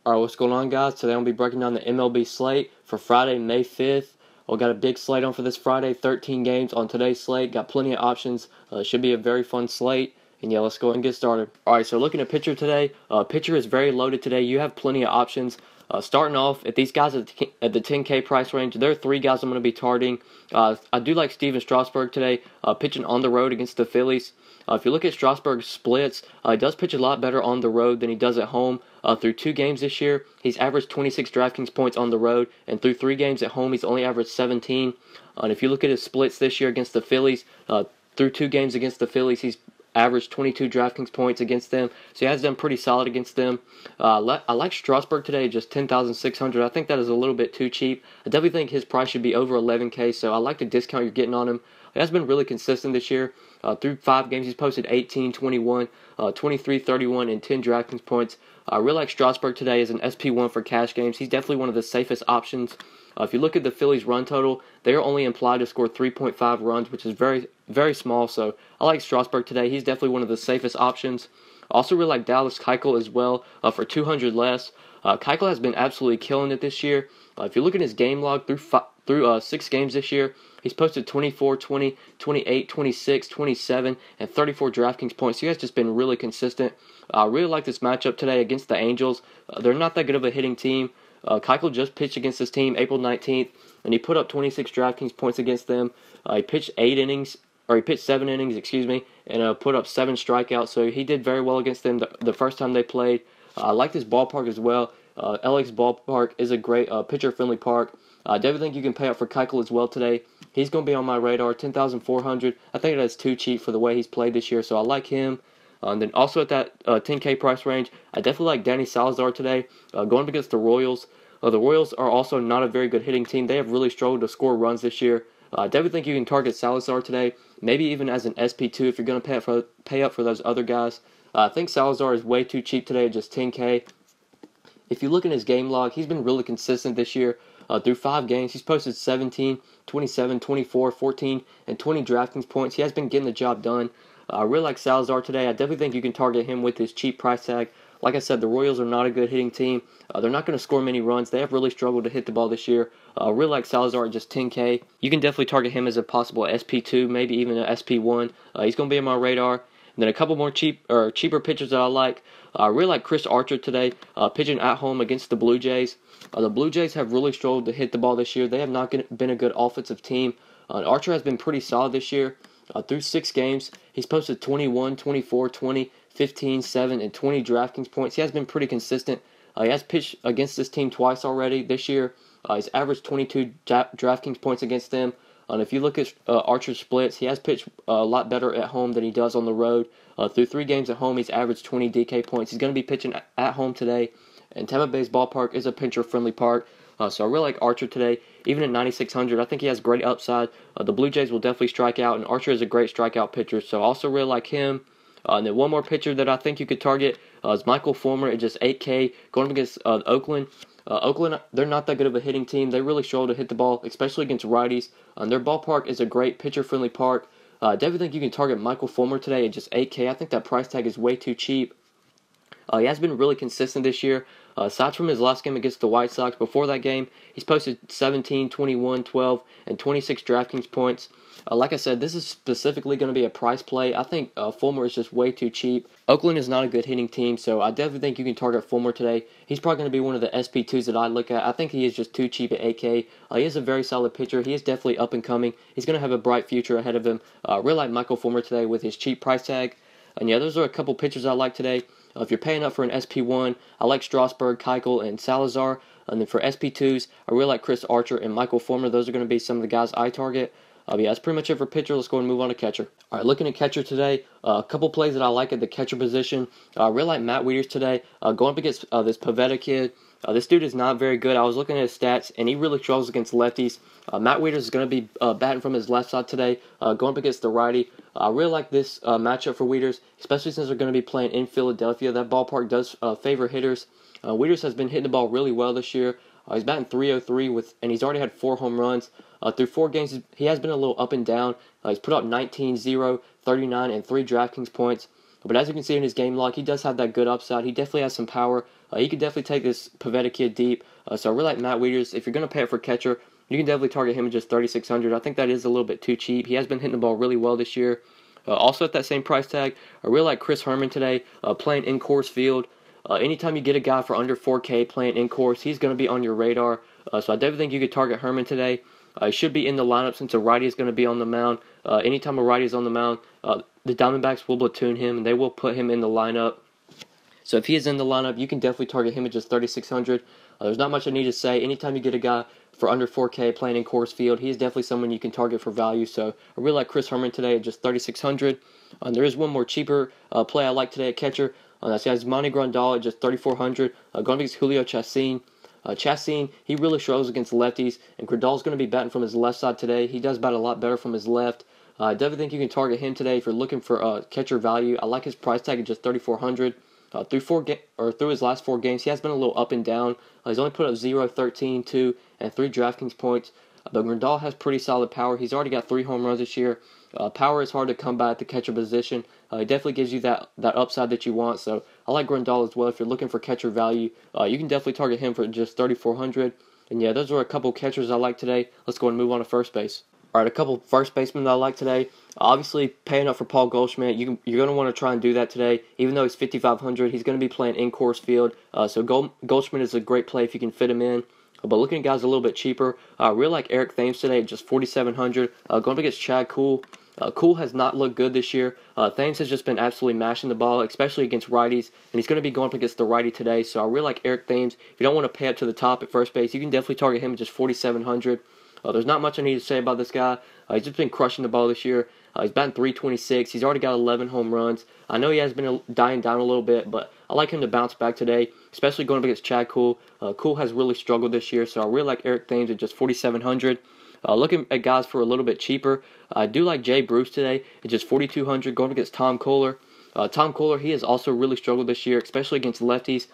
Alright, what's going on, guys? Today I'm going to be breaking down the MLB slate for Friday, May 5th. We've got a big slate on for this Friday, 13 games on today's slate. Got plenty of options. Should be a very fun slate. And yeah, let's go ahead and get started. Alright, so looking at pitcher today, pitcher is very loaded today. You have plenty of options. Starting off, at these guys at the 10K price range, there are three guys I'm going to be targeting. I do like Strasburg today, pitching on the road against the Phillies. If you look at Strasburg's splits, he does pitch a lot better on the road than he does at home. Through 2 games this year, he's averaged 26 DraftKings points on the road, and through 3 games at home, he's only averaged 17. And if you look at his splits this year against the Phillies, through 2 games against the Phillies, he's averaged 22 DraftKings points against them, so he has done pretty solid against them. I like Strasburg today, just 10,600. I think that is a little bit too cheap. I definitely think his price should be over 11K, so I like the discount you're getting on him. He has been really consistent this year. Through 5 games, he's posted 18, 21, 23, 31, and 10 DraftKings points. I really like Strasburg today as an SP1 for cash games. He's definitely one of the safest options. If you look at the Phillies' run total, they are only implied to score 3.5 runs, which is very, very small. So I like Strasburg today. He's definitely one of the safest options. I also really like Dallas Keuchel as well for 200 less. Keuchel has been absolutely killing it this year. If you look at his game log through 6 games this year, he's posted 24, 20, 28, 26, 27, and 34 DraftKings points. He has just been really consistent. I really like this matchup today against the Angels. They're not that good of a hitting team. Keuchel just pitched against this team April 19th, and he put up 26 DraftKings points against them. He pitched 7 innings, and put up 7 strikeouts. So he did very well against them the first time they played. I like this ballpark as well. LA's ballpark is a great pitcher-friendly park. I definitely think you can pay up for Keuchel as well today. He's going to be on my radar, 10,400. I think that's too cheap for the way he's played this year, so I like him. And then also at that 10K price range, I definitely like Danny Salazar today, going up against the Royals. The Royals are also not a very good hitting team. They have really struggled to score runs this year. I definitely think you can target Salazar today, maybe even as an SP2 if you're going to pay up for those other guys. I think Salazar is way too cheap today at just 10K. If you look at his game log, he's been really consistent this year. Through 5 games, he's posted 17, 27, 24, 14, and 20 DraftKings points. He has been getting the job done. I really like Salazar today. I definitely think you can target him with his cheap price tag. Like I said, the Royals are not a good hitting team. They're not going to score many runs. They have really struggled to hit the ball this year. I really like Salazar at just 10K. You can definitely target him as a possible SP2, maybe even an SP1. He's going to be on my radar. And then a couple more cheaper pitchers that I like. I really like Chris Archer today, pitching at home against the Blue Jays. The Blue Jays have really struggled to hit the ball this year. They have not been a good offensive team. Archer has been pretty solid this year. Through 6 games, he's posted 21, 24, 20, 15, 7, and 20 DraftKings points. He has been pretty consistent. He has pitched against this team twice already this year. He's averaged 22 DraftKings points against them. And if you look at Archer's splits, he has pitched a lot better at home than he does on the road. Through 3 games at home, he's averaged 20 DK points. He's going to be pitching at home today. And Tampa Bay's ballpark is a pitcher-friendly park. So I really like Archer today. Even at 9,600, I think he has great upside. The Blue Jays will definitely strike out, and Archer is a great strikeout pitcher. So I also really like him. And then one more pitcher that I think you could target is Michael Fulmer at just 8K, going up against Oakland. Oakland, they're not that good of a hitting team. They really struggle to hit the ball, especially against righties. Their ballpark is a great pitcher-friendly park. I definitely think you can target Michael Fulmer today at just 8K. I think that price tag is way too cheap. He has been really consistent this year. Aside from his last game against the White Sox, before that game, he's posted 17, 21, 12, and 26 DraftKings points. Like I said, this is specifically going to be a price play. I think Fulmer is just way too cheap. Oakland is not a good hitting team, so I definitely think you can target Fulmer today. He's probably going to be one of the SP2s that I look at. I think he is just too cheap at 8K. He is a very solid pitcher. He is definitely up and coming. He's going to have a bright future ahead of him. I really like Michael Fulmer today with his cheap price tag. And yeah, those are a couple pitchers I like today. If you're paying up for an SP1, I like Strasburg, Keuchel, and Salazar. And then for SP2s, I really like Chris Archer and Michael Fulmer. Those are going to be some of the guys I target. Yeah, that's pretty much it for pitcher. Let's go and move on to catcher. All right, looking at catcher today, a couple plays that I like at the catcher position. I really like Matt Wieters today, going up against this Pavetta kid. This dude is not very good. I was looking at his stats, and he really struggles against lefties. Matt Wieters is going to be batting from his left side today, going up against the righty. I really like this matchup for Wieters, especially since they're going to be playing in Philadelphia. That ballpark does favor hitters. Wieters has been hitting the ball really well this year. He's batting .303 and he's already had 4 home runs. Through 4 games, he has been a little up and down. He's put up 19, 0, 39, and 3 DraftKings points. But as you can see in his game log, he does have that good upside. He definitely has some power. He could definitely take this Pivetta kid deep. So I really like Matt Wieters. If you're going to pay it for catcher, you can definitely target him at just 3,600. I think that is a little bit too cheap. He has been hitting the ball really well this year. Also at that same price tag, I really like Chris Herrmann today, playing in Coors Field. Anytime you get a guy for under 4K playing in Coors, he's going to be on your radar. So I definitely think you could target Herrmann today. He should be in the lineup since a righty is going to be on the mound. Anytime a righty is on the mound, the Diamondbacks will platoon him, and they will put him in the lineup. So if he is in the lineup, you can definitely target him at just 3,600. There's not much I need to say. Anytime you get a guy for under 4K playing in Coors Field, he is definitely someone you can target for value. So I really like Chris Herrmann today at just 3,600. There is one more cheaper play I like today at catcher. That's Manny Grandal at just 3,400. Going against Julio Chacin. Chacin, he really struggles against lefties, and Grandal's going to be batting from his left side today. He does bat a lot better from his left. I definitely think you can target him today if you're looking for catcher value. I like his price tag at just 3,400. Through his last 4 games, he has been a little up and down. He's only put up 0, 13, 2, and 3 DraftKings points. But Grandal has pretty solid power. He's already got 3 home runs this year. Power is hard to come by at the catcher position. It definitely gives you that upside that you want. So I like Grandal as well. If you're looking for catcher value, you can definitely target him for just 3,400. And yeah, those are a couple catchers I like today. Let's go and move on to first base. All right, a couple first basemen that I like today. Obviously, paying up for Paul Goldschmidt, you're going to want to try and do that today. Even though he's 5,500, he's going to be playing in Coors Field. So Goldschmidt is a great play if you can fit him in. But looking at guys a little bit cheaper, I really like Eric Thames today at just 4,700. Going up against Chad Kuhl. Kuhl has not looked good this year. Thames has just been absolutely mashing the ball, especially against righties, and he's going to be going up against the righty today. So I really like Eric Thames. If you don't want to pay up to the top at first base, you can definitely target him at just 4,700. There's not much I need to say about this guy. He's just been crushing the ball this year. He's batting .326. He's already got 11 home runs. I know he has been dying down a little bit, but I like him to bounce back today, especially going up against Chad Kuhl. Kuhl has really struggled this year, so I really like Eric Thames at just 4,700. Looking at guys for a little bit cheaper, I do like Jay Bruce today at just 4,200, going against Tom Kohler. Tom Kohler, he has also really struggled this year, especially against lefties.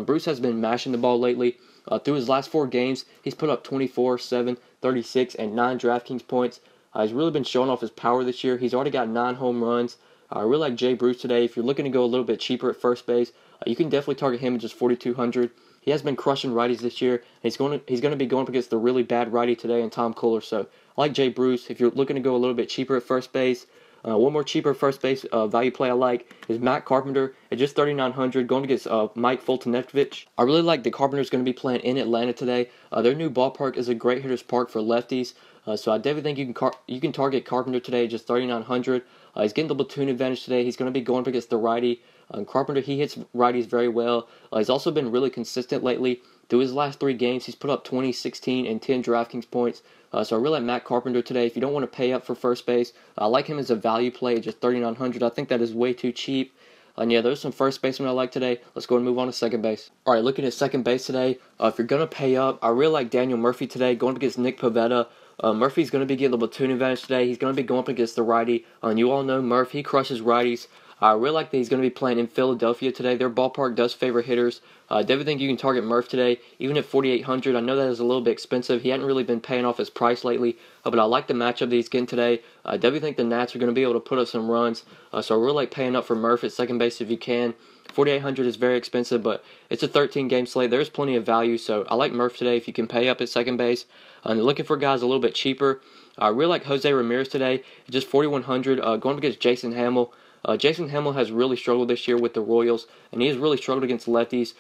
Bruce has been mashing the ball lately. Through his last 4 games, he's put up 24, 7, 36, and 9 DraftKings points. He's really been showing off his power this year. He's already got 9 home runs. I really like Jay Bruce today. If you're looking to go a little bit cheaper at first base, you can definitely target him at just 4,200. He has been crushing righties this year, and he's going to be going up against the really bad righty today in Tom Kohler. So I like Jay Bruce. If you're looking to go a little bit cheaper at first base, one more cheaper first base value play I like is Matt Carpenter at just 3,900, going against Mike Foltynewicz. I really like that Carpenter's going to be playing in Atlanta today. Their new ballpark is a great hitter's park for lefties, so I definitely think you can target Carpenter today at just 3,900. He's getting the platoon advantage today. He's going to be going up against the righty. Carpenter, he hits righties very well. He's also been really consistent lately. Through his last 3 games, he's put up 20, 16, and 10 DraftKings points. So I really like Matt Carpenter today. If you don't want to pay up for first base, I like him as a value play at just 3,900. I think that is way too cheap. And yeah, there's some first basemen I like today. Let's go and move on to second base. All right, looking at second base today, if you're going to pay up, I really like Daniel Murphy today, going up against Nick Pivetta. Murphy's going to be getting the platoon advantage today. He's going to be going up against the righty. And you all know Murphy, he crushes righties. I really like that he's going to be playing in Philadelphia today. Their ballpark does favor hitters. I definitely think you can target Murph today, even at 4,800. I know that is a little bit expensive. He hadn't really been paying off his price lately, but I like the matchup that he's getting today. I definitely think the Nats are going to be able to put up some runs, so I really like paying up for Murph at second base if you can. 4,800 is very expensive, but it's a 13-game slate. There's plenty of value, so I like Murph today if you can pay up at second base. Looking for guys a little bit cheaper, I really like Jose Ramirez today, just 4,100, going up against Jason Hamill. Jason Hamill has really struggled this year with the Royals, and he has really struggled against lefties.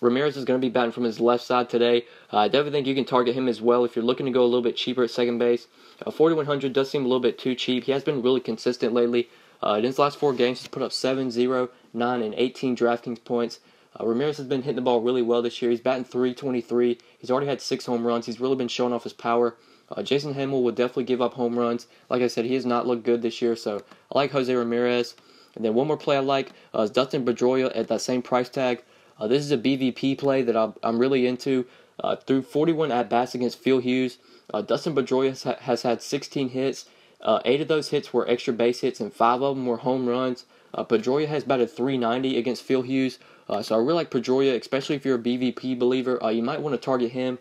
Ramirez is going to be batting from his left side today. I definitely think you can target him as well if you're looking to go a little bit cheaper at second base. 4,100 does seem a little bit too cheap. He has been really consistent lately. In his last 4 games, he's put up 7, 0, 9, and 18 DraftKings points. Ramirez has been hitting the ball really well this year. He's batting .323. He's already had 6 home runs. He's really been showing off his power. Jason Hamill will definitely give up home runs. Like I said, he has not looked good this year, so I like Jose Ramirez. And then one more play I like is Dustin Pedroia at that same price tag. This is a BVP play that I'm really into. Through 41 at-bats against Phil Hughes, Dustin Pedroia has had 16 hits. 8 of those hits were extra base hits, and 5 of them were home runs. Pedroia has batted .390 against Phil Hughes, so I really like Pedroia, especially if you're a BVP believer. You might want to target him.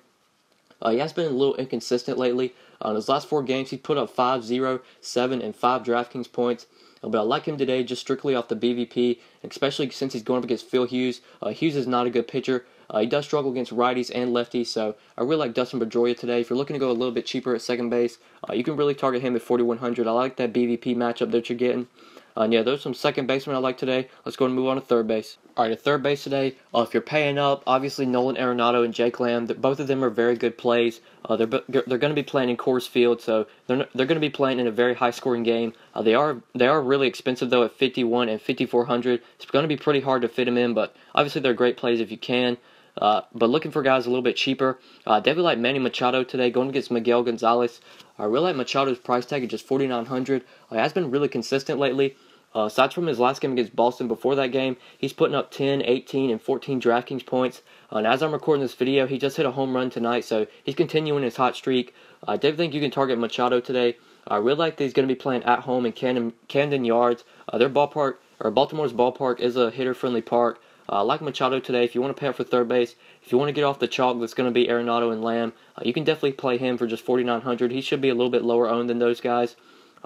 He has been a little inconsistent lately. In his last 4 games, he put up 5, 0, 7, and 5 DraftKings points. but I like him today just strictly off the BVP, especially since he's going up against Phil Hughes. Hughes is not a good pitcher. He does struggle against righties and lefties, so I really like Dustin Pedroia today. If you're looking to go a little bit cheaper at second base, you can really target him at 4,100. I like that BVP matchup that you're getting. Yeah, those are some second basemen I like today. Let's go and move on to third base. All right, at third base today, if you're paying up, obviously Nolan Arenado and Jake Lamb, both of them are very good plays. They're going to be playing in Coors Field, so they're going to be playing in a very high-scoring game. They are really expensive though at 5,100 and 5,400. It's going to be pretty hard to fit them in, but obviously they're great plays if you can. But looking for guys a little bit cheaper, definitely like Manny Machado today, going against Miguel Gonzalez. I really like Machado's price tag at just 4,900. He has been really consistent lately. Aside from his last game against Boston, before that game, he's putting up 10, 18, and 14 DraftKings points. And as I'm recording this video, he just hit a home run tonight, so he's continuing his hot streak. I definitely think you can target Machado today. I really like that he's going to be playing at home in Camden Yards. Their ballpark, or Baltimore's ballpark, is a hitter-friendly park. I like Machado today. If you want to pay up for third base, if you want to get off the chalk that's going to be Arenado and Lamb, you can definitely play him for just 4,900. He should be a little bit lower owned than those guys.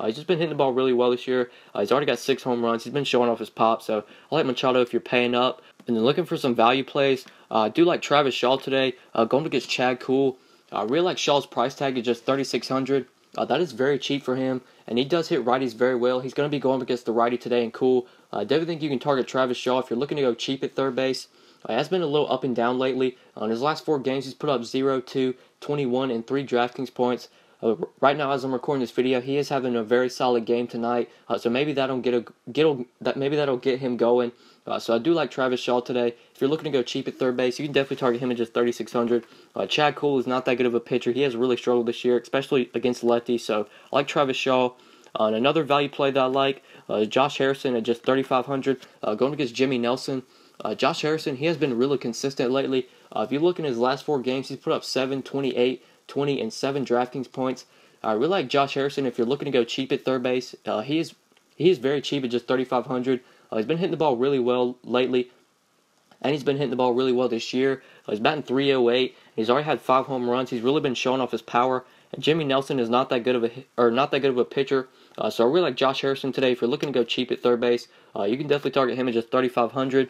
He's just been hitting the ball really well this year. He's already got 6 home runs. He's been showing off his pop, so I like Machado if you're paying up. And then looking for some value plays, I do like Travis Shaw today, going against Chad Kuhl. I really like Shaw's price tag at just 3,600. That is very cheap for him, and he does hit righties very well. He's going to be going against the righty today in Kuhl. I definitely think you can target Travis Shaw if you're looking to go cheap at third base. He has been a little up and down lately. In his last 4 games, he's put up 0, 2, 21, and 3 DraftKings points. Right now, as I'm recording this video, he is having a very solid game tonight. So maybe that'll get him going. So I do like Travis Shaw today. If you're looking to go cheap at third base, you can definitely target him at just 3,600. Chad Kuhl is not that good of a pitcher. He has really struggled this year, especially against lefties. So I like Travis Shaw. And another value play that I like is Josh Harrison at just 3,500, going against Jimmy Nelson. Josh Harrison, he has been really consistent lately. If you look in his last 4 games, he's put up 7, 28, 20, and 7 DraftKings points. I really like Josh Harrison if you're looking to go cheap at third base. He is very cheap at just 3,500. He's been hitting the ball really well lately, and he's been hitting the ball really well this year. He's batting .308. He's already had 5 home runs. He's really been showing off his power. And Jimmy Nelson is not that good of a pitcher. So I really like Josh Harrison today. If you're looking to go cheap at third base, you can definitely target him at just 3,500.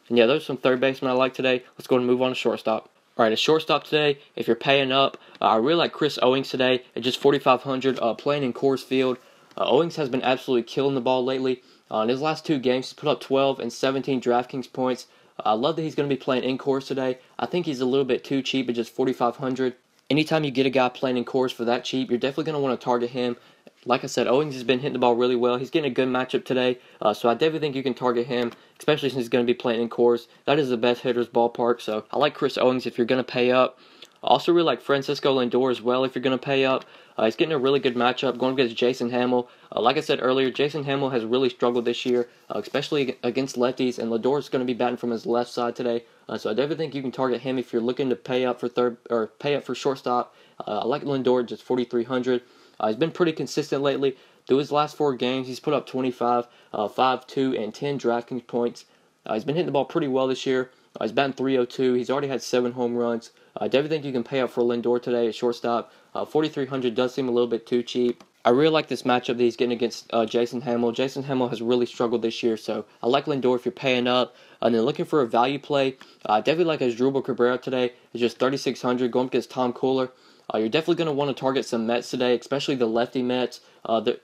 And yeah, those are some third basemen I like today. Let's go and move on to shortstop. All right, a shortstop today, if you're paying up, I really like Chris Owings today at just 4,500, playing in Coors Field. Owings has been absolutely killing the ball lately. In his last 2 games, he's put up 12 and 17 DraftKings points. I love that he's going to be playing in Coors today. I think he's a little bit too cheap at just 4,500. Anytime you get a guy playing in Coors for that cheap, you're definitely going to want to target him. Like I said, Owings has been hitting the ball really well. He's getting a good matchup today, so I definitely think you can target him, especially since he's going to be playing in Coors. That is the best hitter's ballpark, so I like Chris Owings if you're going to pay up. I also really like Francisco Lindor as well if you're going to pay up. He's getting a really good matchup going against Jason Hamill. Like I said earlier, Jason Hamill has really struggled this year, especially against lefties, and Lindor is going to be batting from his left side today. So I definitely think you can target him if you're looking to pay up for shortstop. I like Lindor just 4,300. He's been pretty consistent lately. Through his last 4 games, he's put up 25, 5, 2, and 10 DraftKings points. He's been hitting the ball pretty well this year. He's batting .302. He's already had 7 home runs. I definitely think you can pay up for Lindor today at shortstop. 4,300 does seem a little bit too cheap. I really like this matchup that he's getting against Jason Hamill. Jason Hamill has really struggled this year, so I like Lindor if you're paying up. And then looking for a value play, definitely like Asdrubal Cabrera today. It's just 3,600 going against Tom Cooler. You're definitely going to want to target some Mets today, especially the lefty Mets.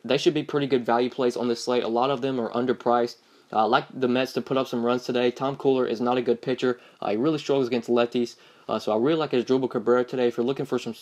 They should be pretty good value plays on this slate. A lot of them are underpriced. I like the Mets to put up some runs today. Tom Cooler is not a good pitcher. He really struggles against lefties. So I really like Asdrubal Cabrera today. If you're looking for some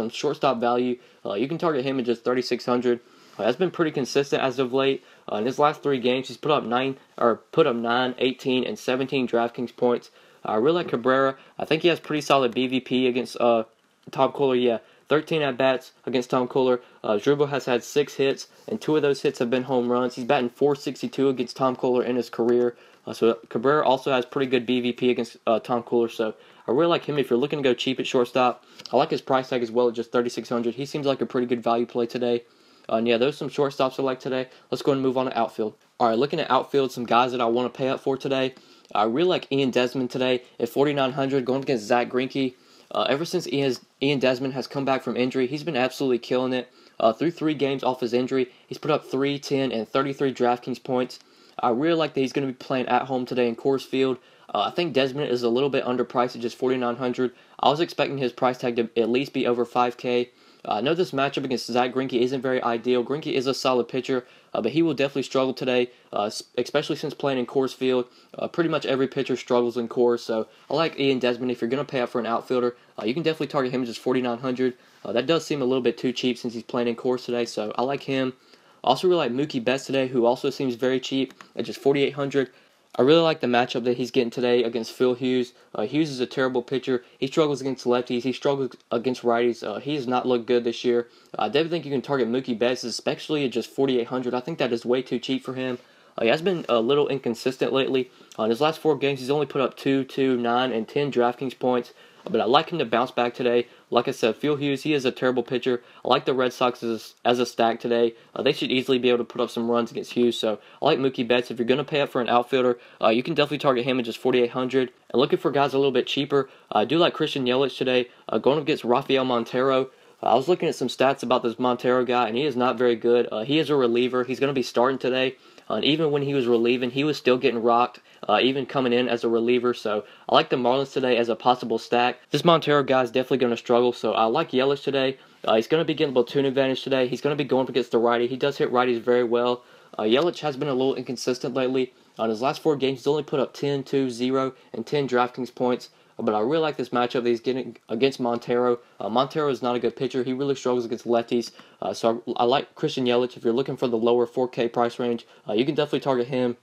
shortstop value, you can target him at just 3,600. That's been pretty consistent as of late. In his last 3 games, he's put up 9, 18, and 17 DraftKings points. I really like Cabrera. I think he has pretty solid BVP against Tom Cooler. Yeah, 13 at bats against Tom Cooler. Asdrubal has had 6 hits, and 2 of those hits have been home runs. He's batting .462 against Tom Cooler in his career. So Cabrera also has pretty good BVP against Tom Cooler. So I really like him if you're looking to go cheap at shortstop. I like his price tag as well at just 3,600. He seems like a pretty good value play today. And yeah, those are some shortstops I like today. Let's go and move on to outfield. All right, looking at outfield, some guys that I want to pay up for today. I really like Ian Desmond today at 4,900 going against Zach Greinke. Ever since Ian Desmond has come back from injury, he's been absolutely killing it. through 3 games off his injury. He's put up 3, 10, and 33 DraftKings points. I really like that he's going to be playing at home today in Coors Field. I think Desmond is a little bit underpriced at just $4,900. I was expecting his price tag to at least be over $5K. I know this matchup against Zach Greinke isn't very ideal. Greinke is a solid pitcher, but he will definitely struggle today, especially since playing in Coors Field. Pretty much every pitcher struggles in Coors, so I like Ian Desmond. If you're going to pay out for an outfielder, you can definitely target him at just $4,900. That does seem a little bit too cheap since he's playing in Coors today, so I like him. I also really like Mookie Betts today, who also seems very cheap at just $4,800. I really like the matchup that he's getting today against Phil Hughes. Hughes is a terrible pitcher. He struggles against lefties. He struggles against righties. He has not looked good this year. I definitely think you can target Mookie Betts, especially at just $4,800. I think that is way too cheap for him. He has been a little inconsistent lately. In his last 4 games, he's only put up 2, 2, 9, and 10 DraftKings points. But I like him to bounce back today. Like I said, Phil Hughes, he is a terrible pitcher. I like the Red Sox as a stack today. They should easily be able to put up some runs against Hughes. So I like Mookie Betts. If you're going to pay up for an outfielder, you can definitely target him at just $4,800. And looking for guys a little bit cheaper, I do like Christian Yelich today. Going up against Rafael Montero. I was looking at some stats about this Montero guy, and he is not very good. He is a reliever. He's going to be starting today. And even when he was relieving, he was still getting rocked, even coming in as a reliever. So I like the Marlins today as a possible stack. This Montero guy is definitely going to struggle, so I like Yelich today. He's going to be getting a platoon advantage today. He's going to be going up against the righty. He does hit righties very well. Yelich has been a little inconsistent lately. On his last 4 games, he's only put up 10, 2, 0, and 10 DraftKings points. But I really like this matchup that he's getting against Montero. Montero is not a good pitcher. He really struggles against lefties. So I like Christian Yelich. If you're looking for the lower 4K price range, you can definitely target him.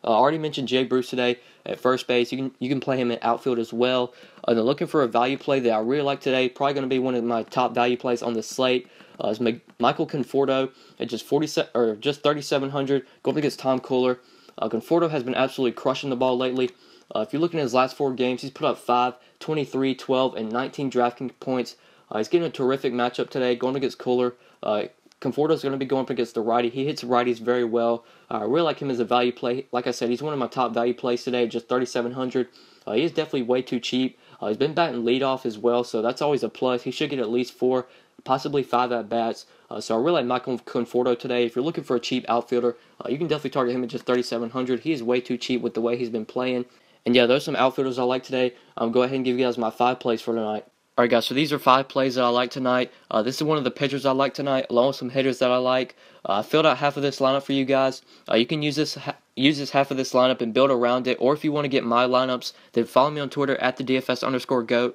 I already mentioned Jay Bruce today at first base. You can play him at outfield as well. They're looking for a value play that I really like today. Probably going to be one of my top value plays on the slate. Is Michael Conforto at just $3,700 going up against Tom Cooler. Conforto has been absolutely crushing the ball lately. If you're looking at his last 4 games, he's put up 5, 23, 12, and 19 DraftKings points. He's getting a terrific matchup today, going against Cooler. Conforto is going to be going up against the righty. He hits righties very well. I really like him as a value play. Like I said, he's one of my top value plays today, just $3,700. He is definitely way too cheap. He's been batting leadoff as well, so that's always a plus. He should get at least 4, possibly 5 at-bats. So I really like Michael Conforto today. If you're looking for a cheap outfielder, you can definitely target him at just $3,700. He is way too cheap with the way he's been playing. And yeah, those are some outfielders I like today. Go ahead and give you guys my 5 plays for tonight. Alright guys, so these are 5 plays that I like tonight. This is one of the pitchers I like tonight, along with some hitters that I like. I filled out half of this lineup for you guys. You can use this half of this lineup and build around it. Or if you want to get my lineups, then follow me on Twitter at @DFS_GOAT.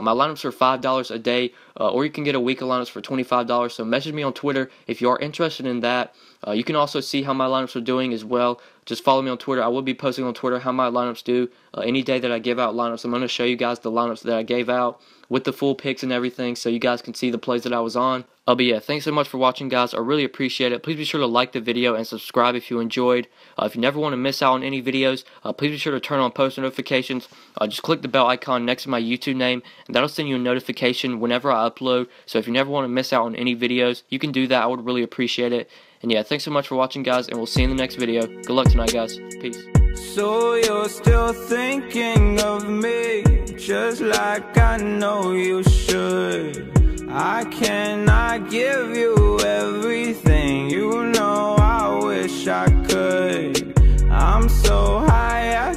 My lineups are $5 a day, or you can get a week of lineups for $25. So message me on Twitter if you are interested in that. You can also see how my lineups are doing as well. Just follow me on Twitter. I will be posting on Twitter how my lineups do. Any day that I give out lineups, I'm going to show you guys the lineups that I gave out with the full picks and everything, so you guys can see the plays that I was on. But yeah, thanks so much for watching, guys. I really appreciate it. Please be sure to like the video and subscribe if you enjoyed. If you never want to miss out on any videos, please be sure to turn on post notifications. Just click the bell icon next to my YouTube name, and that'll send you a notification whenever I upload. So if you never want to miss out on any videos, you can do that. I would really appreciate it. And yeah, thanks so much for watching, guys, and we'll see you in the next video. Good luck tonight, guys. Peace. So you're still thinking of me, just like I know you should. I cannot give you everything, you know I wish I could. I'm so high I